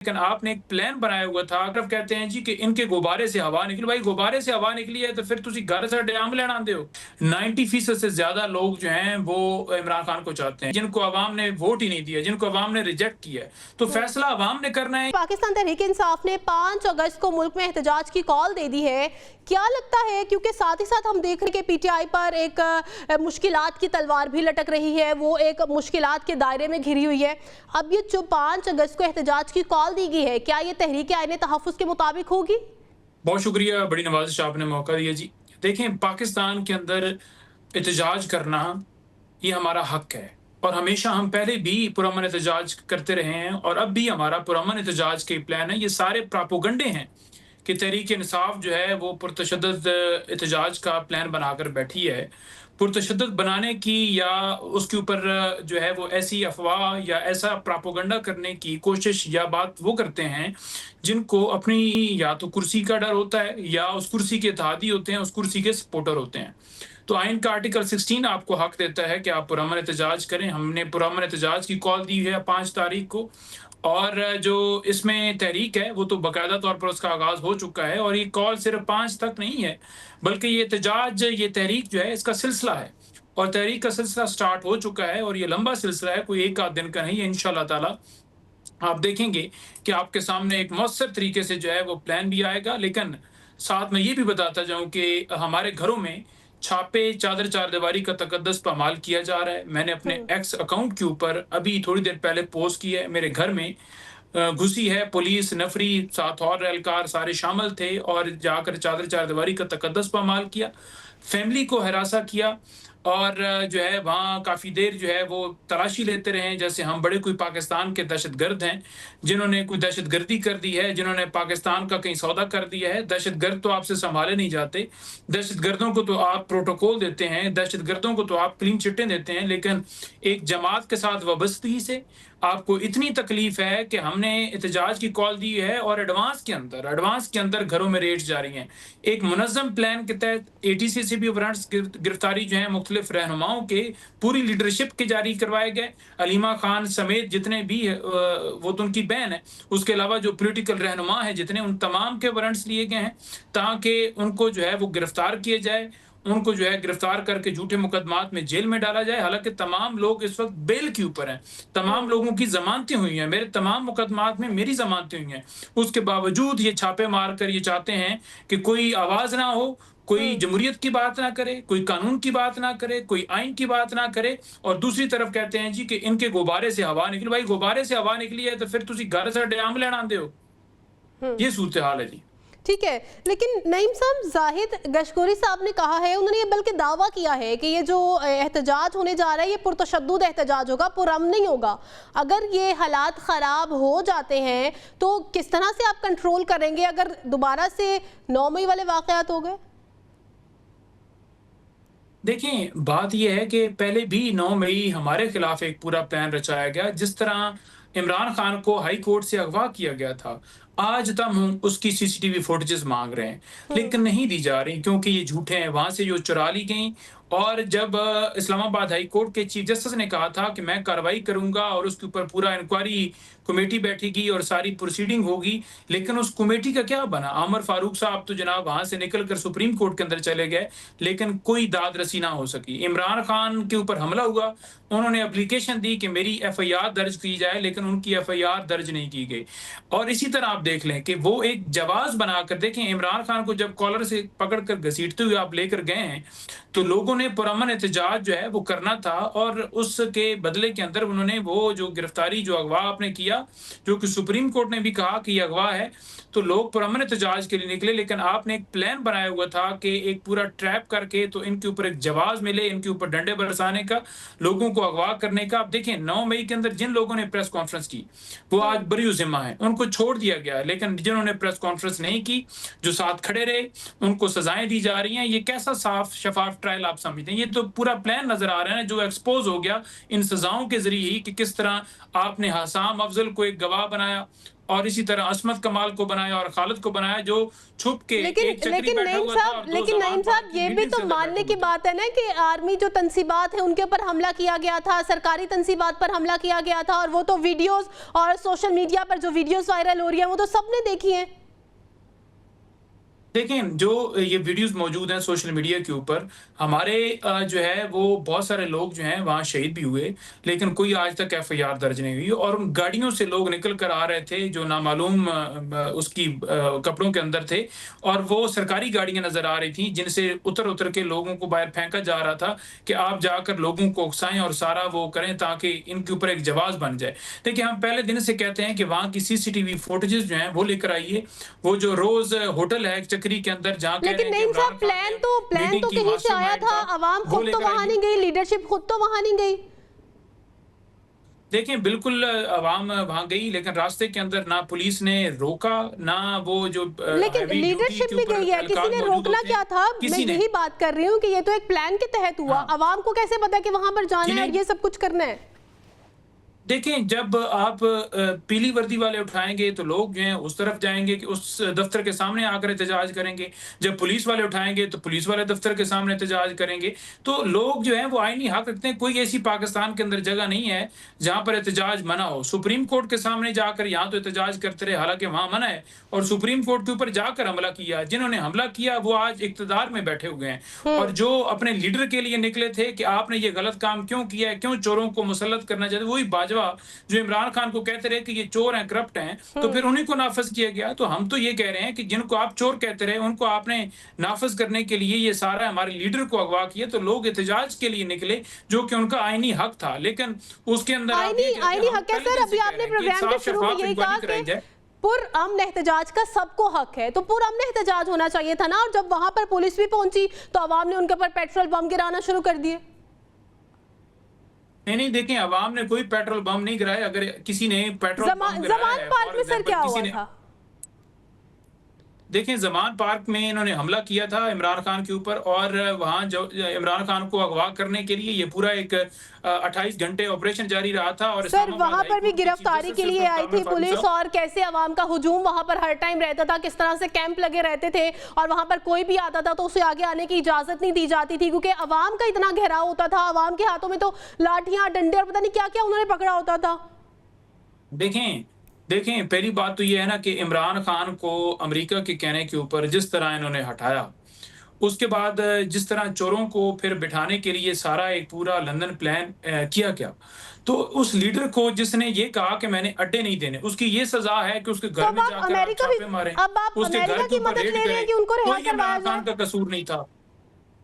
लेकिन आपने एक प्लान बनाया हुआ था। अब कहते हैं जी कि इनके गुब्बारे से हवा निकली। भाई गुब्बारे से हवा निकली है तो फिर तुसी घर से ड्राम लेना आंदे हो। 90% से ज्यादा लोग जो हैं वो इमरान खान को चाहते हैं, जिनको अवाम ने वोट ही नहीं दिया, जिनको अवाम ने रिजेक्ट किया है, तो फैसला अवाम ने करना है। पाकिस्तान तहरीक इंसाफ ने 5 अगस्त को मुल्क में एहतजाज की कॉल दे दी है। क्या लगता है, क्योंकि साथ ही साथ हम देख रहे हैं कि पीटीआई पर एक मुश्किलात की तलवार भी लटक रही है, वो एक मुश्किलात के दायरे में घिरी हुई है। अब ये जो 5 अगस्त को एहतजाज की कॉल दी गई है, क्या ये तहरीक आईन तहफ़्फ़ुज़ के मुताबिक होगी? बहुत शुक्रिया, बड़ी नवाजिश आपने मौका दिया जी। देखें, पाकिस्तान के अंदर एहतजाज करना ये हमारा हक है और हमेशा हम पहले भी पुरअमन एहतजाज करते रहे हैं और अब भी हमारा पुरअमन एहतजाज के प्लान है। ये सारे प्रोपेगेंडे हैं कि तहरीक इंसाफ जो है वो पुरतशद्दुद एहतजाज का प्लान बनाकर बैठी है। पुरतशद्दुद बनाने की या उसके ऊपर जो है वो ऐसी अफ़वाह या ऐसा प्रोपेगेंडा करने की कोशिश या बात वो करते हैं जिनको अपनी या तो कुर्सी का डर होता है या उस कुर्सी के इत्तेहादी होते हैं, उस कुर्सी के सपोर्टर होते हैं। तो आइन का आर्टिकल 16 आपको हक देता है कि आप पुरअमन एहतजाज करें। हमने पुरअमन एहतजाज की कॉल दी है 5 तारीख को, और जो इसमें तहरीक है वो तो बाकायदा तौर पर उसका आगाज़ हो चुका है और ये कॉल सिर्फ 5 तक नहीं है, बल्कि ये एहतजाज, ये तहरीक जो है इसका सिलसिला है और तहरीक का सिलसिला स्टार्ट हो चुका है और ये लंबा सिलसिला है, कोई एक आध दिन का नहीं है। इंशाअल्लाह ताला आप देखेंगे कि आपके सामने एक मौसर तरीके से जो है वो प्लान भी आएगा। लेकिन साथ में ये भी बताता जाऊं कि हमारे घरों में छापे, चादर चारदीवारी का तकद्दस पामाल किया जा रहा है। मैंने अपने एक्स अकाउंट के ऊपर अभी थोड़ी देर पहले पोस्ट की है। मेरे घर में घुसी है पुलिस, नफरी, साथ और एहलकार सारे शामिल थे और जाकर चादर चारदीवारी का तकद्दस पामाल किया, फैमिली को हरासा किया और जो है वहाँ काफ़ी देर जो है वो तलाशी लेते रहे, जैसे हम बड़े कोई पाकिस्तान के दहशतगर्द हैं जिन्होंने कोई दहशतगर्दी कर दी है, जिन्होंने पाकिस्तान का कहीं सौदा कर दिया है। दहशतगर्द तो आपसे संभाले नहीं जाते, दहशतगर्दों को तो आप प्रोटोकॉल देते हैं, दहशतगर्दों को तो आप क्लीन चिट्टें देते हैं, लेकिन एक जमात के साथ वाबस्तगी से आपको इतनी तकलीफ है कि हमने एहतजाज की कॉल दी है और एडवांस के अंदर घरों में रेड्स जारी हैं। एक मुनज़्ज़म प्लान के तहत एटीसी से भी वारंट्स गिरफ्तारी जो है मुख्तलिफ रहनुमाओं के पूरी लीडरशिप के जारी करवाए गए। अलीमा खान समेत जितने भी वो तो उनकी बहन है, उसके अलावा जो पॉलिटिकल रहनुमा है जितने, उन तमाम के वारंट्स लिए गए हैं ताकि उनको जो है वो गिरफ्तार किया जाए, उनको जो है गिरफ्तार करके झूठे मुकदमात में जेल में डाला जाए। हालांकि तमाम लोग इस वक्त बेल के ऊपर हैं, तमाम लोगों की जमानतें हुई हैं, मेरे तमाम मुकदमात में मेरी जमानतें हुई हैं। उसके बावजूद ये छापे मार कर ये चाहते हैं कि कोई आवाज ना हो, कोई जमहूरियत की बात ना करे, कोई कानून की बात ना करे, कोई आइन की बात ना करे, और दूसरी तरफ कहते हैं जी कि इनके गुब्बारे से हवा निकली। भाई गुब्बारे से हवा निकली है तो फिर तुसी घर से ड्राम लेना आंदे हो। ये सूरत हाल है जी। ठीक है, लेकिन नईम साहब, जाहिद गशगोरी साहब ने कहा है, उन्होंने ये बल्कि दावा किया है कि ये जो एहतजाज होने जा रहा है ये पुरतशद्दुद एहतजाज होगा, पुरअमन नहीं होगा। अगर ये हालात ख़राब हो जाते हैं तो किस तरह से आप कंट्रोल करेंगे अगर दोबारा से 9 मई वाले वाक़यात हो गए? देखिए, बात ये है कि पहले भी 9 मई हमारे खिलाफ एक पूरा प्लान रचाया गया। जिस तरह इमरान खान को हाई कोर्ट से अगवा किया गया था, आज तक हम उसकी सीसीटीवी फुटेजेस मांग रहे हैं, लेकिन नहीं दी जा रही क्योंकि ये झूठे हैं, वहां से जो चुरा ली गई। और जब इस्लामाबाद हाई कोर्ट के चीफ जस्टिस ने कहा था कि मैं कार्रवाई करूंगा और उसके ऊपर पूरा इंक्वायरी कमेटी बैठेगी और सारी प्रोसीडिंग होगी, लेकिन उस कमेटी का क्या बना? आमर फारूक साहब तो जनाब वहां से निकल कर सुप्रीम कोर्ट के अंदर चले गए, लेकिन कोई दाद रसी ना हो सकी। इमरान खान के ऊपर हमला हुआ, उन्होंने एप्लीकेशन दी कि मेरी एफआईआर दर्ज की जाए, लेकिन उनकी एफआईआर दर्ज नहीं की गई। और इसी तरह आप देख लें कि वो एक जवाब बनाकर, देखें, इमरान खान को जब कॉलर से पकड़कर घसीटते हुए आप लेकर गए हैं तो लोगों ने पुरअमन एहतजाज जो है वो करना था और उसके बदले के अंदर उन्होंने वो जो गिरफ्तारी, जो अगवा आपने किया, जो कि सुप्रीम कोर्ट ने भी कहा कि ये अगवा है, तो लोग पुरअमन एहतजाज के लिए निकले। लेकिन आपने एक प्लान बनाया हुआ था कि एक पूरा ट्रैप करके तो इनके ऊपर एक जवाब मिले, इनके ऊपर डंडे बरसाने का, लोगों को अगवा करने का। आप देखें, 9 मई के अंदर जिन लोगों ने प्रेस कॉन्फ्रेंस की वो आज बरी जिम्मा है, उनको छोड़ दिया गया, लेकिन जिन्होंने प्रेस कॉन्फ्रेंस नहीं की, जो साथ खड़े रहे, उनको सजाएं दी जा रही हैं। ये कैसा साफ शफाफ ट्रायल आप समझते हैं? ये तो पूरा प्लान नजर आ रहा है जो एक्सपोज हो गया इन सजाओं के जरिए ही कि किस तरह आपने हसाम अफजल को एक गवाह बनाया और इसी तरह असमत कमाल को बनाया और खालिद को बनाया, जो छुप के लेकिन एक चक्री लेकिन बैठा नईम हुआ था साहब और दो लेकिन जवान नईम पाक साहब की ये भी मीटिंग तो से अंदर मानने बैठे की हुए थे। बात है ना कि आर्मी जो तंसीबात है उनके ऊपर हमला किया गया था, सरकारी तंसीबात पर हमला किया गया था, और वो तो वीडियोस और सोशल मीडिया पर जो वीडियोस वायरल हो रही है वो तो सबने देखी है। देखें, जो ये वीडियोस मौजूद हैं सोशल मीडिया के ऊपर, हमारे जो है वो बहुत सारे लोग जो हैं वहाँ शहीद भी हुए, लेकिन कोई आज तक एफआईआर दर्ज नहीं हुई और उन गाड़ियों से लोग निकल कर आ रहे थे जो नामालूम उसकी कपड़ों के अंदर थे, और वो सरकारी गाड़ियाँ नज़र आ रही थी जिनसे उतर-उतर के लोगों को बाहर फेंका जा रहा था कि आप जाकर लोगों को उकसाएँ और सारा वो करें ताकि इनके ऊपर एक जवाब बन जाए। देखिए, हम पहले दिन से कहते हैं कि वहाँ की सीसीटीवी फुटेजेस जो हैं वो लेकर आइए। वो जो रोज़ होटल है चक्री के अंदर जहाँ कह रहे लेकिन हैं कि नईम साहब इमरान खान ने प्लान मीटिंग तो की, कहीं से आया मास्टरमाइंड था, था, अवाम वो खुद तो लेकर वहां आइए। नहीं गई, लीडरशिप खुद तो वहां नहीं गई। देखें, बिल्कुल अवाम वहाँ गई, लेकिन रास्ते के अंदर ना पुलिस ने रोका, ना वो जो लेकिन हैवी ड्यूटी लीडरशिप के भी ऊपर गई है, किसी एहलकार ने मौजूद रोकना होते क्या हैं, था? मैं किसी ने। यही बात कर रही हूँ कि ये तो एक प्लान के तहत हुआ, हाँ, अवाम को कैसे पता कि वहां पर जाना है जिन्हें और ये सब कुछ करना है? देखें, जब आप पीली वर्दी वाले उठाएँगे तो लोग जो हैं उस तरफ जाएँगे कि उस दफ्तर के सामने आकर एहतजाज करेंगे। जब पुलिस वाले उठाएँगे तो पुलिस वाले दफ्तर के सामने एहतजाज करेंगे। तो लोग जो हैं वो आईनी हक रखते हैं। कोई ऐसी पाकिस्तान के अंदर जगह नहीं है जहाँ पर एहतजाज मना हो। सुप्रीम कोर्ट के सामने जाकर यहाँ तो एहतजाज करते रहे, हालाँकि वहाँ मना है, और सुप्रीम कोर्ट के ऊपर जाकर हमला किया। जिन्होंने हमला किया वो आज इक़्तिदार में बैठे हुए हैं, और जो अपने लीडर के लिए निकले थे कि आपने ये गलत काम क्यों किया है, क्यों चोरों को मुसल्लत करना चाहते, वही बाजवा जो इमरान खान को कहते रहे कि ये चोर हैं, करप्ट हैं, तो फिर उन्हीं को नाफिज किया गया। तो हम तो ये कह रहे हैं कि जिनको आप चोर कहते रहे उनको आपने नाफिज करने के लिए ये सारा हमारे लीडर को अगवा किया, तो लोग एहतजाज के लिए निकले, जो कि उनका आईनी हक था। लेकिन उसके अंदर आप आईनी ये कहते हैं, आईनी हम हक है पहले सर। दिन अभी से कह आपने रहे हैं कि एक प्रोग्राम के साफ शुरू में शफाफ यही कहा इंक्वायरी कराई कि जाए। पुरअमन एहतजाज का सबको हक है, तो पुरअमन एहतजाज होना चाहिए था ना। और जब वहां पर पुलिस भी पहुंची तो अवाम ने उनके ऊपर पेट्रोल बम गिराना शुरू कर दिए। नहीं, देखें, अवाम ने कोई पेट्रोल बम नहीं गिराया। अगर किसी ने पेट्रोल बम गिराया जमान है, पार्क फॉर में सर एग्जांपल क्या किसी हुआ ने, था? देखें, ज़मान पार्क में इन्होंने हमला किया था इमरान खान के ऊपर, और वहाँ जो इमरान खान को अगवा करने के लिए ये पूरा एक 28 घंटे ऑपरेशन जारी रहा था। और सर इस्लामाबाद वहां हाई पर भी कोर्ट के चीफ गिरफ्तारी के जस्टिस लिए आई मुफ्तार थी फारूकी पुलिस, साहब। और कैसे अवाम का हुजूम वहां पर हर टाइम रहता था, किस तरह से कैंप लगे रहते थे, और वहां पर कोई भी आता था तो उसे आगे आने की इजाजत नहीं दी जाती थी, क्योंकि अवाम का इतना घेराव होता था। अवाम के हाथों में तो लाठियां, डंडे और पता नहीं क्या क्या उन्होंने पकड़ा होता था। देखें, पहली बात तो ये है ना कि इमरान खान को अमेरिका के कहने के ऊपर जिस तरह इन्होंने हटाया, उसके बाद जिस तरह चोरों को फिर बिठाने के लिए सारा एक पूरा लंदन प्लान किया गया, तो उस लीडर को जिसने ये कहा कि मैंने अड्डे नहीं देने, उसकी ये सज़ा है कि उसके तो घर में जाकर आप छापे मारें, अब आप उसके घर अमेरिका के की ऊपर मदद रेड ले रहे हैं करें। कि उनको रिहा कोई करवाया इमरान खान जाए। का कसूर नहीं था।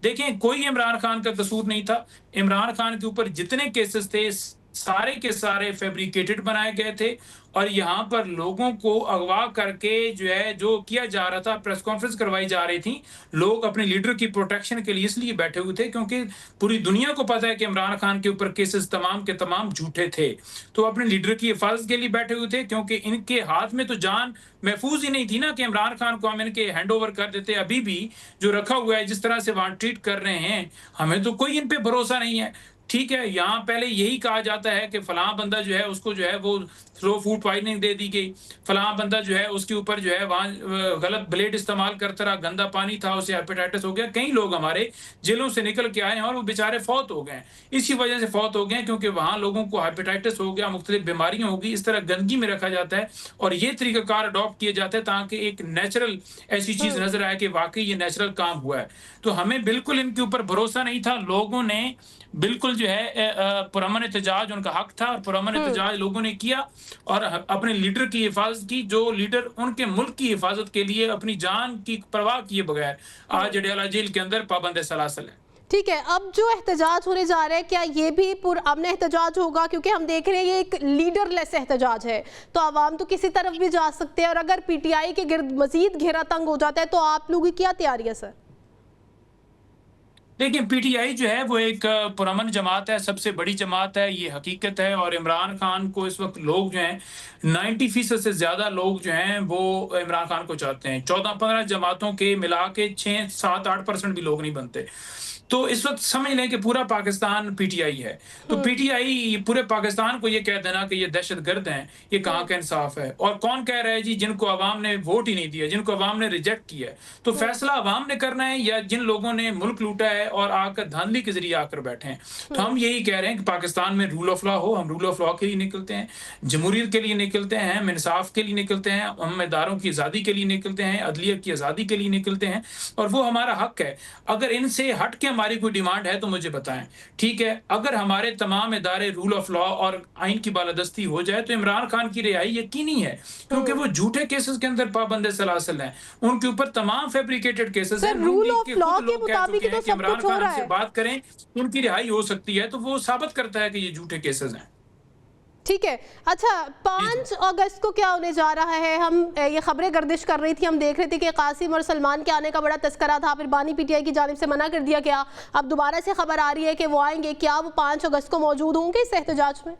देखें, कोई इमरान खान का कसूर नहीं था। इमरान खान के ऊपर जितने केसेस थे, सारे के सारे फैब्रिकेटेड बनाए गए थे, और यहाँ पर लोगों को अगवा करके जो है जो किया जा रहा था, प्रेस कॉन्फ्रेंस करवाई जा रही थी। लोग अपने लीडर की प्रोटेक्शन के लिए इसलिए बैठे हुए थे क्योंकि पूरी दुनिया को पता है कि इमरान खान के ऊपर केसेस तमाम के तमाम झूठे थे। तो अपने लीडर की हिफाजत के लिए बैठे हुए थे, क्योंकि इनके हाथ में तो जान महफूज ही नहीं थी ना कि इमरान खान को हम इनके हैंड ओवर कर देते। अभी भी जो रखा हुआ है, जिस तरह से वहाँ ट्रीट कर रहे हैं, हमें तो कोई इन पे भरोसा नहीं है। ठीक है, यहाँ पहले यही कहा जाता है कि फलां बंदा जो है उसको जो है वो स्लो फूड पॉइजनिंग दे दी गई, फलां बंदा जो है उसके ऊपर जो है वहाँ गलत ब्लेड इस्तेमाल करता रहा, गंदा पानी था, उसे हेपेटाइटिस हो गया। कई लोग हमारे जेलों से निकल के आए हैं और वो बेचारे फौत हो गए। इसी वजह से फौत हो गए क्योंकि वहाँ लोगों को हेपेटाइटिस हो गया, मुख्तलिफ बीमारियां होगी, इस तरह गंदगी में रखा जाता है, और ये तरीकाकार अडॉप्ट किए जाते हैं ताकि एक नेचुरल ऐसी चीज नजर आए कि वाकई ये नेचुरल काम हुआ है। तो हमें बिल्कुल इनके ऊपर भरोसा नहीं था। लोगों ने बिल्कुल जो है पुरअमन एहतजाज उनका हक था, और पुरअमन एहतजाज लोगों ने किया और अपने लीडर की हिफाजत की, जो लीडर उनके मुल्क की हिफाजत के लिए अपनी जान की परवाह किए बगैर आज अडयाला जेल के अंदर पाबंद सलासल है। ठीक है, अब जो एहतजाज होने जा रहा है, क्या ये भी पुरअमन एहतजाज होगा? क्योंकि हम देख रहे हैं ये एक लीडरलेस एहतजाज है, तो आवाम तो किसी तरफ भी जा सकते हैं, और अगर पीटीआई के गिर्द मजीद घेरा तंग हो जाता है तो आप लोगों की क्या तैयारी है सर? देखिए, पीटीआई जो है वो एक पुरअमन जमात है, सबसे बड़ी जमात है, ये हकीकत है। और इमरान खान को इस वक्त लोग जो हैं 90% से ज़्यादा लोग जो हैं वो इमरान खान को चाहते हैं। 14-15 जमातों के मिला के 6, 7, 8% भी लोग नहीं बनते। तो इस वक्त समझ लें कि पूरा पाकिस्तान पीटीआई है। तो पीटीआई पूरे पाकिस्तान को ये कह देना कि ये दहशतगर्द हैं, ये कहाँ का इंसाफ है। और कौन कह रहा है जी, जिनको अवाम ने वोट ही नहीं दिया, जिनको अवाम ने रिजेक्ट किया है। तो फैसला अवाम ने करना है या जिन लोगों ने मुल्क लूटा है और आकर धांधली के जरिए आकर बैठे हैं। तो हम यही कह रहे हैं कि पाकिस्तान में रूल ऑफ लॉ हो। हम रूल ऑफ लॉ के लिए निकलते हैं, जमहूरियत के लिए निकलते हैं, हम इंसाफ के लिए निकलते हैं, हम इदारों की आज़ादी के लिए निकलते हैं, अदलिया की आज़ादी के लिए निकलते हैं, और वो हमारा हक है। अगर इनसे हट के हमारी कोई डिमांड है तो मुझे बताएं, ठीक है। अगर हमारे तमाम इदारे रूल ऑफ लॉ और आइन की बालादस्ती हो जाए तो इमरान खान की रिहाई यकीनी है, क्योंकि वो झूठे केसेस के अंदर पाबंद सलासल हैं। उनके ऊपर तमाम फैब्रिकेटेड केसेस हैं। रूल ऑफ लॉ के मुताबिक ही तो सब इमरान कुछ हो खान रहा से है। बात करें, उनकी रिहाई हो सकती है, तो वो साबित करता है कि ये झूठे केसेस हैं। ठीक है। अच्छा, 5 अगस्त को क्या होने जा रहा है? हम ये खबरें गर्दिश कर रही थी, हम देख रहे थे कि कासिम और सलमान के आने का बड़ा तस्करा था, फिर बानी पीटीआई की जानिब से मना कर दिया गया। अब दोबारा से खबर आ रही है कि वो आएंगे। क्या वो 5 अगस्त को मौजूद होंगे इस एहतजाज में?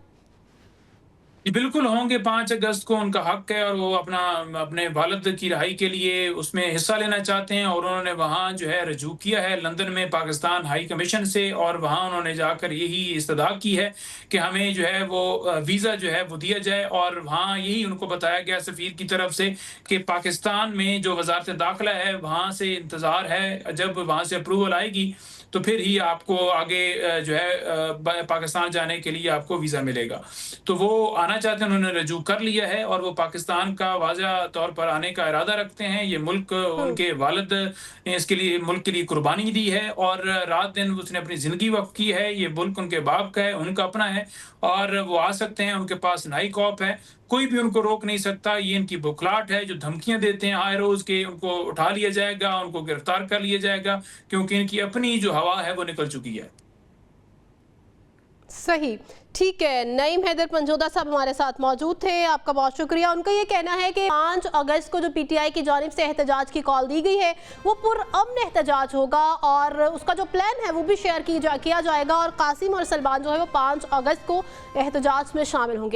बिल्कुल होंगे। 5 अगस्त को उनका हक है और वो अपने वालिद की रिहाई के लिए उसमें हिस्सा लेना चाहते हैं। और उन्होंने वहाँ जो है रजू किया है लंदन में पाकिस्तान हाई कमीशन से, और वहाँ उन्होंने जाकर यही इस्तदा की है कि हमें जो है वो वीज़ा जो है वो दिया जाए। और वहाँ यही उनको बताया गया सफ़ीर की तरफ से कि पाकिस्तान में जो वज़ारत दाखिला है वहाँ से इंतज़ार है, जब वहाँ से अप्रूवल आएगी तो फिर ही आपको आगे जो है पाकिस्तान जाने के लिए आपको वीज़ा मिलेगा। तो वो आना चाहते हैं, उन्होंने रजू कर लिया है और वो पाकिस्तान का वाज़ह तौर पर आने का इरादा रखते हैं। ये मुल्क उनके वालिद ने इसके लिए मुल्क के लिए कुर्बानी दी है और रात दिन उसने अपनी ज़िंदगी वक़्फ़ की है। ये मुल्क उनके बाप का है, उनका अपना है, और वो आ सकते हैं। उनके पास नाई कॉप है, कोई भी उनको रोक नहीं सकता। ये इनकी बुखलाहट है जो धमकियां देते हैं आए रोज के, उनको उठा लिया जाएगा, उनको गिरफ्तार कर लिया जाएगा, क्योंकि इनकी अपनी जो हवा है वो निकल चुकी है। सही, ठीक है। नईम हैदर पंजोदा साहब हमारे साथ मौजूद थे, आपका बहुत शुक्रिया। उनका ये कहना है कि 5 अगस्त को जो पीटीआई की जानिब से एहतजाज की कॉल दी गई है वो पुरअमन एहतजाज होगा और उसका जो प्लान है वो भी शेयर किया जाएगा, और कासिम और सलमान जो है वो 5 अगस्त को एहतजाज में शामिल होंगे।